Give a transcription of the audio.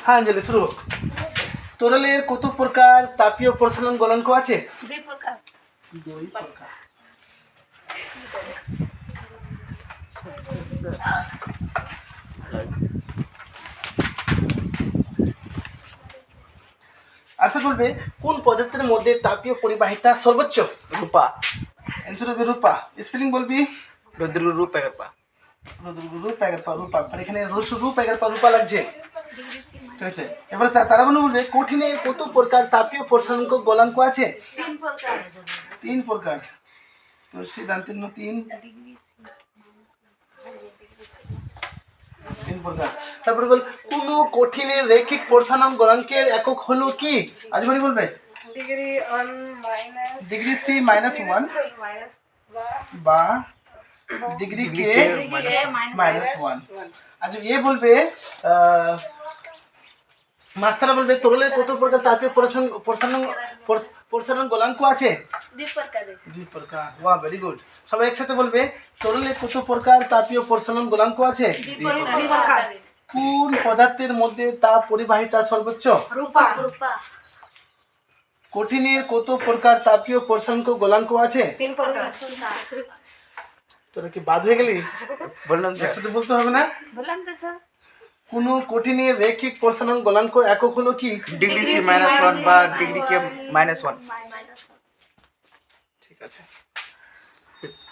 হ্যাঁ অঞ্জলি শুরু হোক। তরলের কত প্রকার তাপীয় প্রসারণ গলনাঙ্ক আছে? দুই প্রকার। দুই প্রকার। আচ্ছা বলবে কোন পদার্থের মধ্যে তাপীয় পরিবাহিতা সর্বোচ্চ? রূপা। অ্যান্সার হবে রূপা। স্পেলিং বলবি? রুদ্র রূপ এগারপা। রূপ এগারপা রূপা, আর এখানে রূপ এগারপা রূপা লাগছে, ঠিক আছে। এবার তারা বলবে কঠিনের কত প্রকার তাপীয় প্রসারণ গলনাঙ্ক আছে? তিন প্রকার। তিন প্রকার। তো সিদ্ধান্তের তিন তিন প্রকার। তারপরে বল কোন কঠিনের রৈখিক প্রসারণ গলনাঙ্কের একক হলো কি? আজমানি বলবে? Degree on minus degree C minus one বা ডিগ্রি কে মাইনাস ওয়ান। আচ্ছা এ বলবে মাস্টাররা বলবে তরলের কত প্রকার তাপীয় প্রসারণ গলনাঙ্ক আছে? দুই প্রকার। দুই প্রকার। Wow very good. সবাই একসাথে বলবে তরলের কত প্রকার তাপীয় প্রসারণ গলনাঙ্ক আছে? দুই প্রকার। কোন পদার্থের মধ্যে তাপ পরিবাহিতা সর্বোচ্চ? রূপা। রূপা। কঠিনের কত প্রকার তাপীয় প্রসারণ গলনাঙ্ক আছে? তিন প্রকার। তোরা কি বাদ হয়ে গেলি? বললাম তো। একসাথে বলতে হবে না? বললাম তো স্যার। কোন কঠিনের রৈখিক প্রসারণ গলনাঙ্ক একক হলো কি? ডিগ্রি সি -1 বা ডিগ্রি কে -1। মাইনাস। ঠিক আছে।